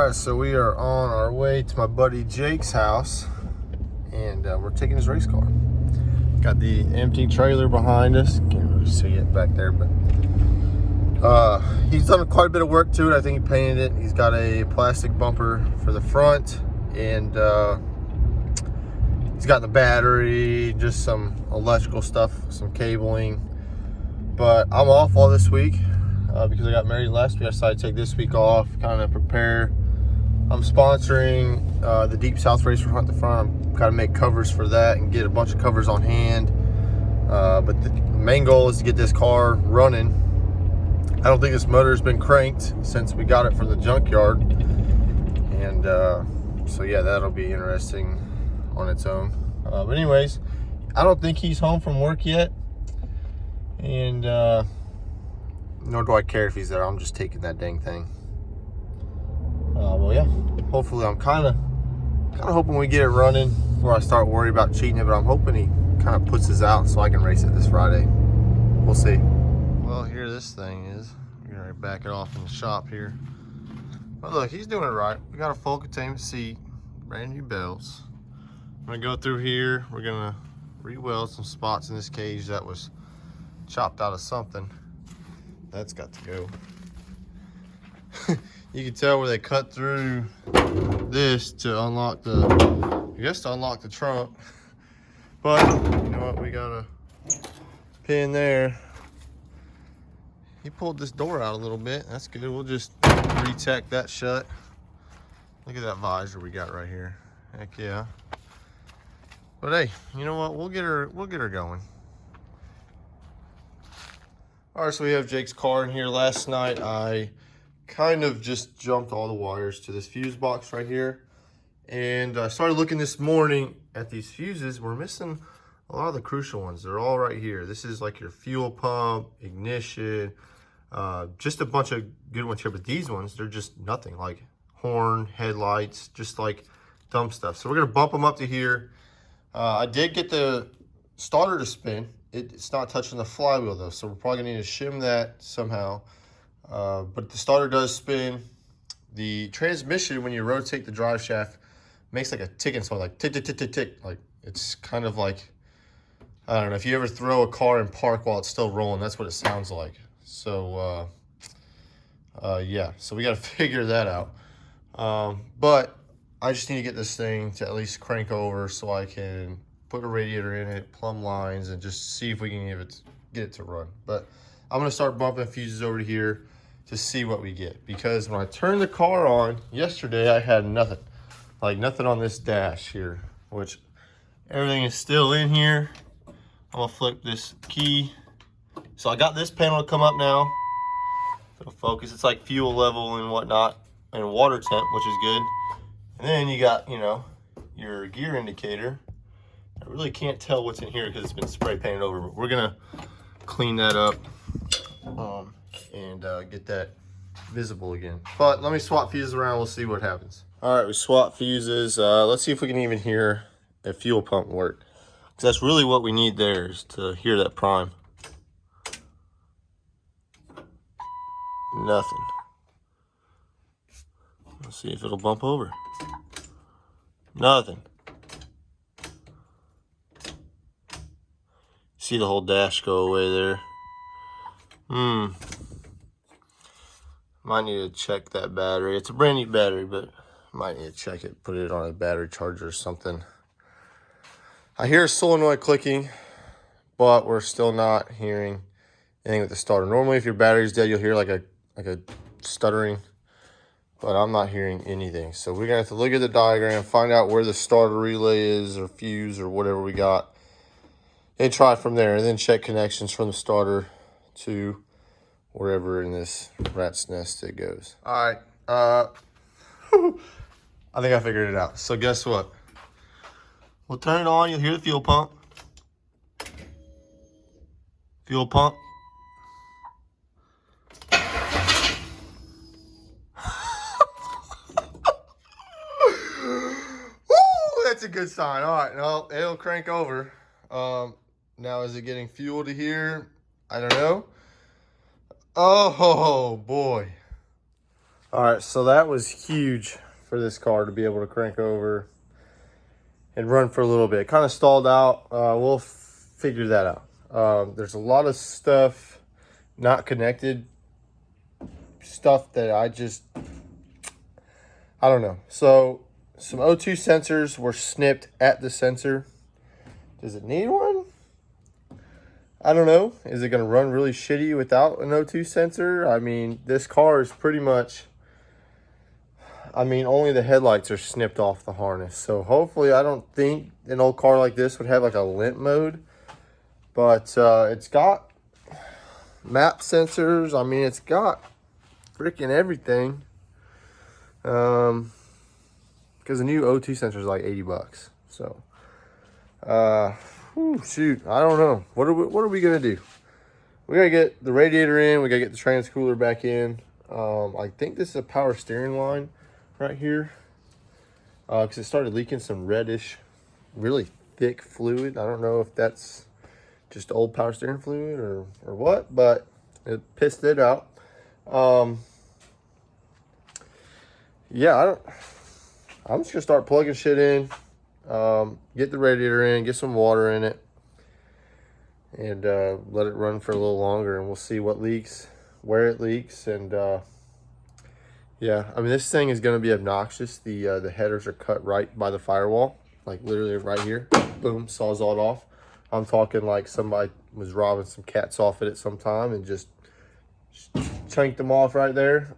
Alright, so we are on our way to my buddy Jake's house, and we're taking his race car. Got the empty trailer behind us. Can't really see it back there, but he's done quite a bit of work to it. I think he painted it. He's got a plastic bumper for the front, and he's got the battery, just some electrical stuff, some cabling. But I'm off all this week. Because I got married last week, I decided to take this week off, kind of prepare. I'm sponsoring the Deep South Race for Hunt the Front. I'm got to make covers for that and get a bunch of covers on hand. But the main goal is to get this car running. I don't think this motor has been cranked since we got it from the junkyard. And so yeah, that'll be interesting on its own. But anyways, I don't think he's home from work yet. And nor do I care if he's there. I'm just taking that dang thing. Well, yeah. Hopefully, I'm kind of hoping we get it running before I start worrying about cheating it. But I'm hoping he kind of puts this out so I can race it this Friday. We'll see. Well, here this thing is. We're gonna back it off in the shop here. But look, he's doing it right. We got a full containment seat, brand new belts. I'm gonna go through here. We're gonna re-weld some spots in this cage that was chopped out of something. That's got to go. You can tell where they cut through this to unlock the, I guess to unlock the trunk. But you know what, we got a pin there. He pulled this door out a little bit. That's good. We'll just re-tack that shut. Look at that visor we got right here. Heck yeah. But hey, you know what? We'll get her going. All right, so we have Jake's car in here. Last night, I kind of just jumped all the wires to this fuse box right here. And I started looking this morning at these fuses. We're missing a lot of the crucial ones. They're all right here. This is like your fuel pump, ignition, just a bunch of good ones here. But these ones, they're just nothing, like horn, headlights, just like dumb stuff. So we're gonna bump them up to here. I did get the starter to spin. It's not touching the flywheel though, so we're probably gonna need to shim that somehow. But the starter does spin. The transmission, when you rotate the drive shaft, makes like a ticking sound, like tick, tick, tick, tick, tick. Like it's kind of like, I don't know, if you ever throw a car in park while it's still rolling, that's what it sounds like. So yeah, so we gotta figure that out. But I just need to get this thing to at least crank over so I can put a radiator in it, plumb lines, and just see if we can get it to run. But I'm gonna start bumping fuses over to here to see what we get. Because when I turned the car on yesterday, I had nothing. Like nothing on this dash here, which everything is still in here. I'm gonna flip this key. So I got this panel to come up now. It'll focus. It's like fuel level and whatnot, and water temp, which is good. And then you got, you know, your gear indicator. I really can't tell what's in here because it's been spray painted over, but we're gonna clean that up and get that visible again. But let me swap fuses around, we'll see what happens. All right, we swapped fuses. Let's see if we can even hear a fuel pump work. Because that's really what we need there, is to hear that prime. Nothing. Let's see if it'll bump over. Nothing. See the whole dash go away there. Might need to check that battery. It's a brand new battery, but might need to check it, put it on a battery charger or something. I hear a solenoid clicking, but we're still not hearing anything with the starter. Normally, if your battery's dead, you'll hear like a stuttering, but I'm not hearing anything. So we're gonna have to look at the diagram, find out where the starter relay is or fuse or whatever we got, and try from there, and then check connections from the starter to wherever in this rat's nest it goes. All right, I think I figured it out. So guess what? We'll turn it on, you'll hear the fuel pump. Fuel pump. Woo, that's a good sign. All right, no, it'll crank over. Now, is it getting fuel to here? I don't know. Oh boy. All right, so that was huge for this car to be able to crank over and run for a little bit. Kind of stalled out. We'll figure that out. There's a lot of stuff not connected, stuff that I don't know. So some O2 sensors were snipped at the sensor. Does it need one? I don't know. Is it going to run really shitty without an O2 sensor? I mean, this car is pretty much, only the headlights are snipped off the harness. So hopefully, I don't think an old car like this would have like a limp mode. But it's got map sensors. I mean, it's got freaking everything. Because the new O2 sensor is like $80. So, shoot, I don't know. What are we gonna do? We gotta get the radiator in. We gotta get the trans cooler back in. I think this is a power steering line right here. Because it started leaking some reddish, really thick fluid. I don't know if that's just old power steering fluid or what, but it pissed it out. Yeah, I'm just gonna start plugging shit in, get the radiator in, get some water in it, and let it run for a little longer, and we'll see what leaks, where it leaks, and yeah, I mean, this thing is gonna be obnoxious. The headers are cut right by the firewall, like literally right here. Boom, sawzalled off. I'm talking like somebody was robbing some cats off it at some time and just chanked them off right there.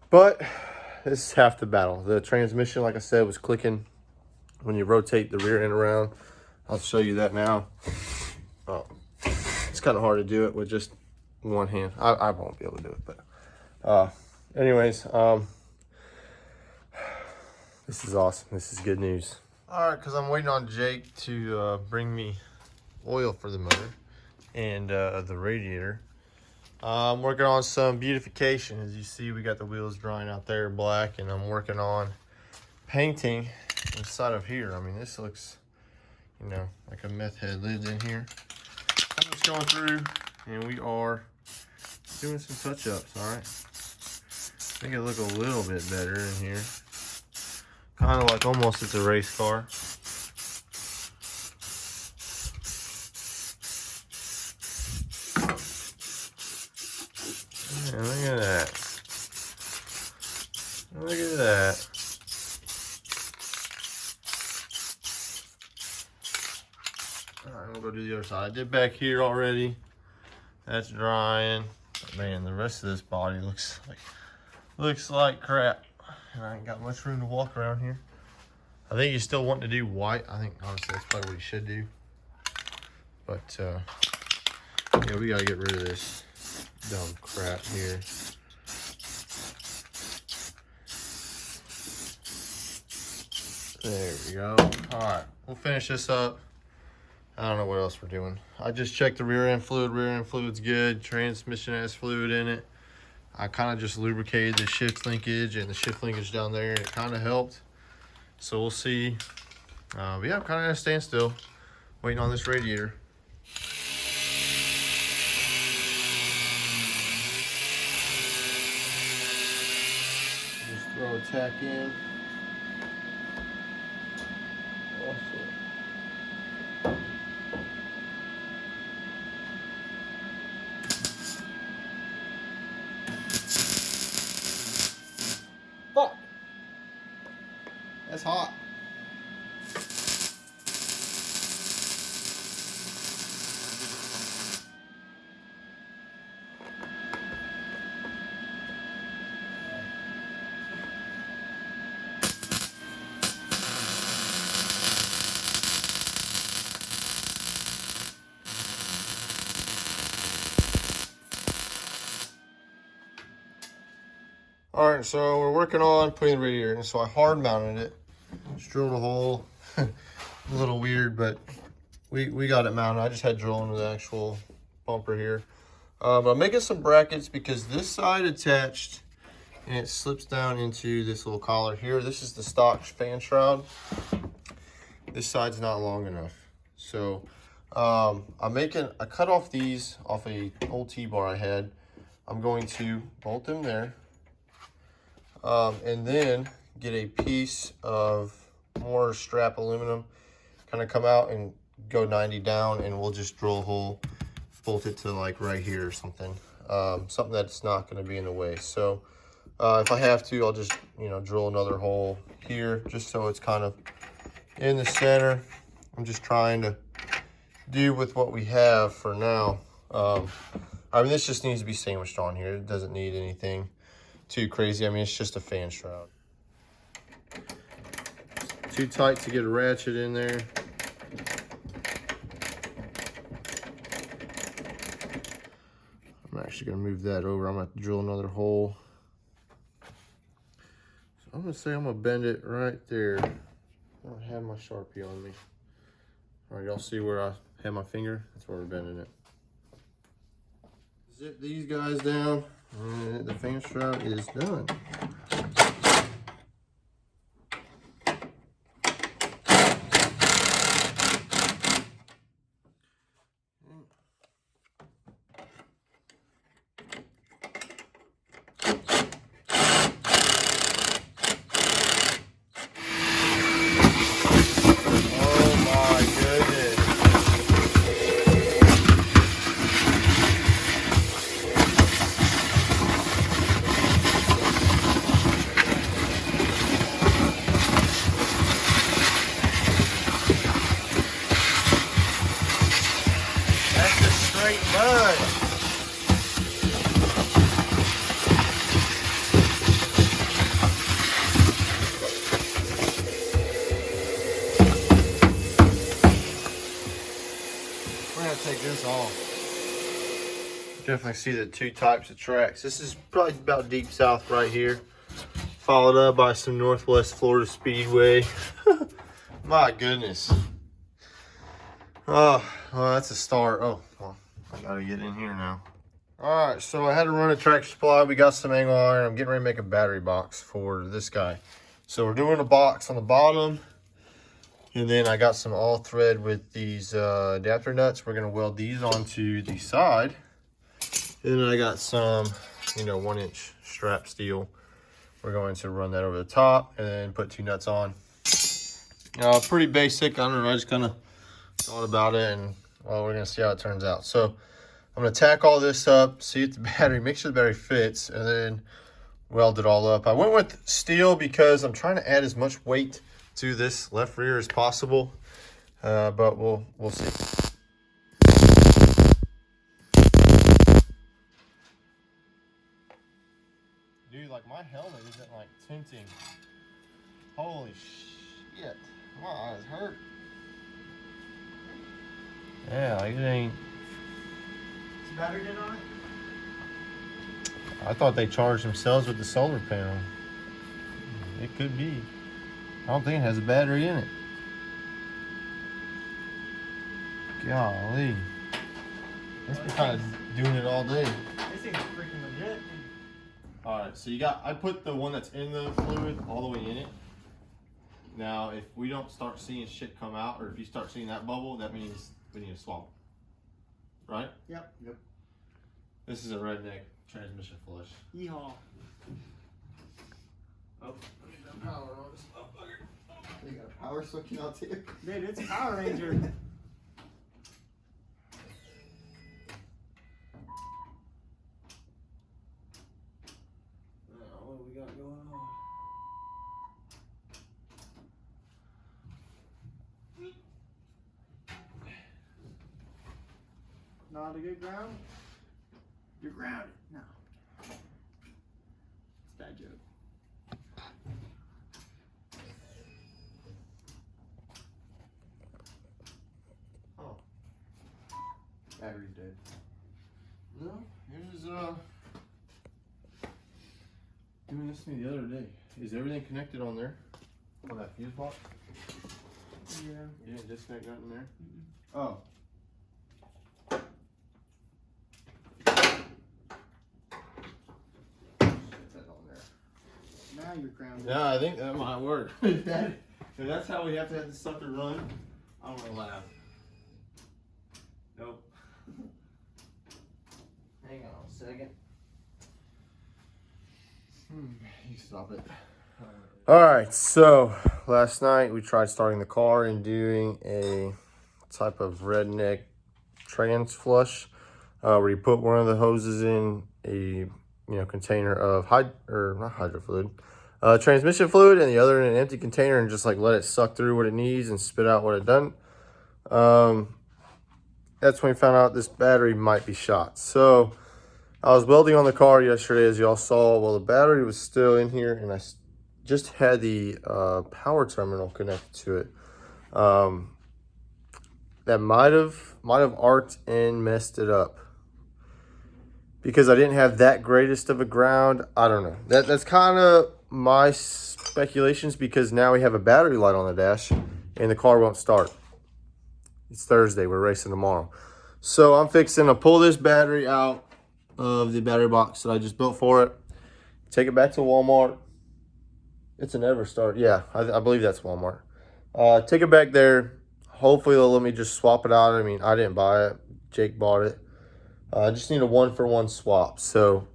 But this is half the battle. The transmission, like I said, was clicking when you rotate the rear end around. I'll show you that now. Oh, it's kind of hard to do it with just one hand. I won't be able to do it, but anyways, this is awesome. This is good news. All right, because I'm waiting on Jake to bring me oil for the motor and the radiator. I'm working on some beautification. As you see, we got the wheels drying out there black, and I'm working on painting inside of here. I mean, this looks, like a meth head lived in here. I'm just going through, and we are doing some touch-ups, all right? Make it look a little bit better in here. Kind of like almost it's a race car. Man, look at that. Look at that. Alright, we'll go do the other side. I did back here already. That's drying. But man, the rest of this body looks like crap. And I ain't got much room to walk around here. I think you still want to do white. I think honestly that's probably what you should do. But yeah, we gotta get rid of this dumb crap here. There we go. Alright, we'll finish this up. I don't know what else we're doing. I just checked the rear end fluid. Rear end fluid's good. Transmission has fluid in it. I kind of just lubricated the shift linkage and the shift linkage down there, and it kind of helped. So we'll see. But yeah, I'm kind of at a standstill, waiting on this radiator. Just throw a tack in. Fuck! That's hot. All right, so we're working on putting the radiator in. So I hard mounted it, just drilled a hole. A little weird, but we got it mounted. I just had to drill into the actual bumper here. But I'm making some brackets because this side attached and it slips down into this little collar here. This is the stock fan shroud. This side's not long enough. So I cut off these off a old T-bar I had. I'm going to bolt them there. And then get a piece of more strap aluminum, kind of come out and go 90 down, and we'll just drill a hole, bolt it to like right here or something. Something that's not going to be in the way. So if I have to, I'll just, you know, drill another hole here just so it's kind of in the center. I'm just trying to do with what we have for now. I mean, this just needs to be sandwiched on here. It doesn't need anything too crazy. I mean, it's just a fan shroud. Too tight to get a ratchet in there. I'm actually gonna move that over. I'm gonna have to drill another hole. So I'm gonna say I'm gonna bend it right there. I don't have my Sharpie on me. All right, y'all see where I have my finger? That's where we're bending it. Zip these guys down, and the fan shroud is done. Take this off. Definitely see the two types of tracks. This is probably about deep south right here, followed up by some Northwest Florida Speedway. My goodness. Oh, well, that's a start. Oh, well, I gotta get in here now. All right, so I had to run a tractor supply. We got some angle iron. I'm getting ready to make a battery box for this guy. So we're doing a box on the bottom. And then I got some all thread with these adapter nuts. We're gonna weld these onto the side. And then I got some, you know, 1-inch strap steel. We're going to run that over the top and then put 2 nuts on. Pretty basic. I don't know, I just kind of thought about it, and well, we're gonna see how it turns out. So I'm gonna tack all this up, see if the battery, make sure the battery fits, and then weld it all up. I went with steel because I'm trying to add as much weight to this left rear as possible, but we'll see. Dude, like my helmet isn't like tinting. Holy shit, my eyes hurt. Yeah, like it ain't. Is the battery dead on it? I thought they charged themselves with the solar panel. It could be. I don't think it has a battery in it. Golly. It's been kind of doing it all day. This thing's freaking legit. Alright, so I put the one that's in the fluid all the way in it. Now, if we don't start seeing shit come out, or if you start seeing that bubble, that means we need to swap. Right? Yep. This is a redneck transmission flush. Yeehaw. Oh, power on this motherfucker. You got a power sucking out too? Dude, it's a Power Ranger. What do we got going on? Not a good ground? You're grounded. No. It's a bad joke. Oh. Battery's dead. No, here's doing this to me the other day. Is everything connected on there? On that fuse box? Yeah. You didn't disconnect nothing there? Oh. Now you're grounded. Yeah, I think that might work. If that's how we have to have this sucker run, I'm gonna laugh. Nope. Hang on a second. You stop it. All right, so last night we tried starting the car and doing a type of redneck trans flush, where you put one of the hoses in a container of not hydro fluid, transmission fluid, and the other in an empty container, and just like let it suck through what it needs and spit out what it doesn't. That's when we found out this battery might be shot. So I was welding on the car yesterday, as y'all saw. Well, the battery was still in here, and I just had the power terminal connected to it. That might have arced and messed it up, because I didn't have that greatest of a ground. I don't know. That's kind of my speculations, because now we have a battery light on the dash and the car won't start. It's Thursday. We're racing tomorrow. So I'm fixing to pull this battery out of the battery box that I just built for it. Take it back to Walmart. It's an EverStart. Yeah, I believe that's Walmart. Take it back there. Hopefully they'll let me just swap it out. I mean, I didn't buy it. Jake bought it. I just need a 1-for-1 swap. So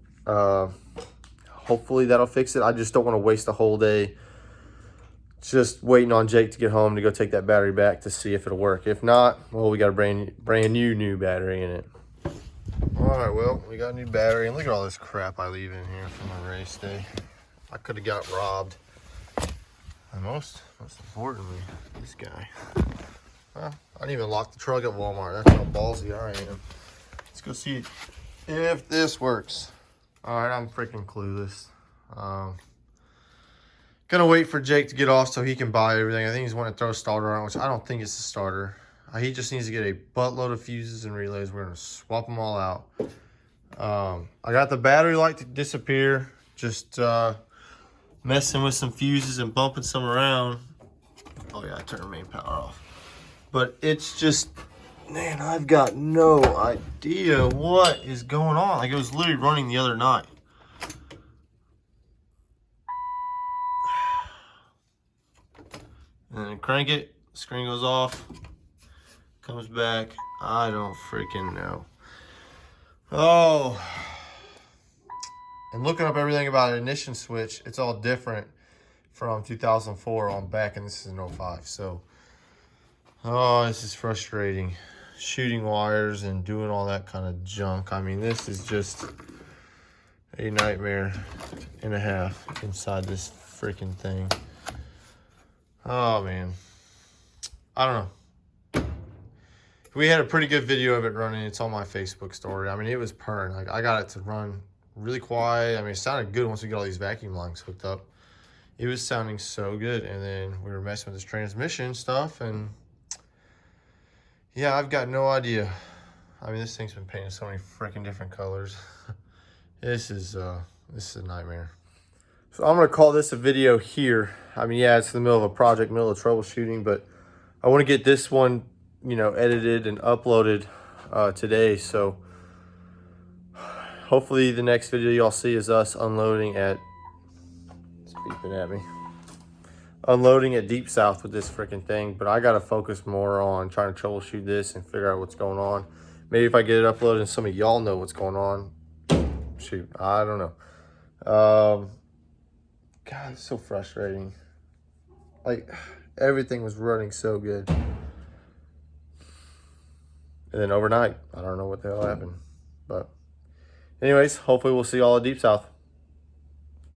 hopefully that'll fix it. I just don't want to waste a whole day just waiting on Jake to get home to go take that battery back to see if it'll work. If not, well, we got a brand new battery in it. All right, well, we got a new battery, and look at all this crap I leave in here from the race day. I could have got robbed. And most importantly, this guy. Well, I didn't even lock the truck at Walmart. That's how ballsy I am. Let's go see if this works. All right, I'm freaking clueless. Gonna wait for Jake to get off so he can buy everything. I think he's wanting to throw a starter on, which I don't think it's a starter. He just needs to get a buttload of fuses and relays. We're gonna swap them all out. I got the battery light to disappear. Just messing with some fuses and bumping some around. Oh yeah, I turned main power off. But it's just, man, I've got no idea what is going on. Like, it was literally running the other night. And then crank it, screen goes off, comes back. I don't freaking know. Oh. And looking up everything about an ignition switch, it's all different from 2004 on back, and this is an 05. So, oh, this is frustrating. Shooting wires and doing all that kind of junk. I mean, this is just a nightmare and a half inside this freaking thing. Oh, man. I don't know. We had a pretty good video of it running. It's on my Facebook story. I mean, it was purring. Like, I got it to run really quiet. I mean, it sounded good once we got all these vacuum lines hooked up. It was sounding so good. And then we were messing with this transmission stuff, and yeah, I've got no idea. I mean, this thing's been painted so many freaking different colors. This is a nightmare. So I'm gonna call this a video here. I mean, yeah, it's in the middle of a project, middle of troubleshooting, but I want to get this one, edited and uploaded today. So hopefully the next video y'all see is us unloading at, it's beeping at me, unloading at Deep South with this freaking thing. But I gotta focus more on trying to troubleshoot this and figure out what's going on. Maybe if I get it uploaded and some of y'all know what's going on, shoot, I don't know. God, it's so frustrating. Like, everything was running so good. And then overnight, I don't know what the hell happened. But anyways, hopefully we'll see y'all at Deep South.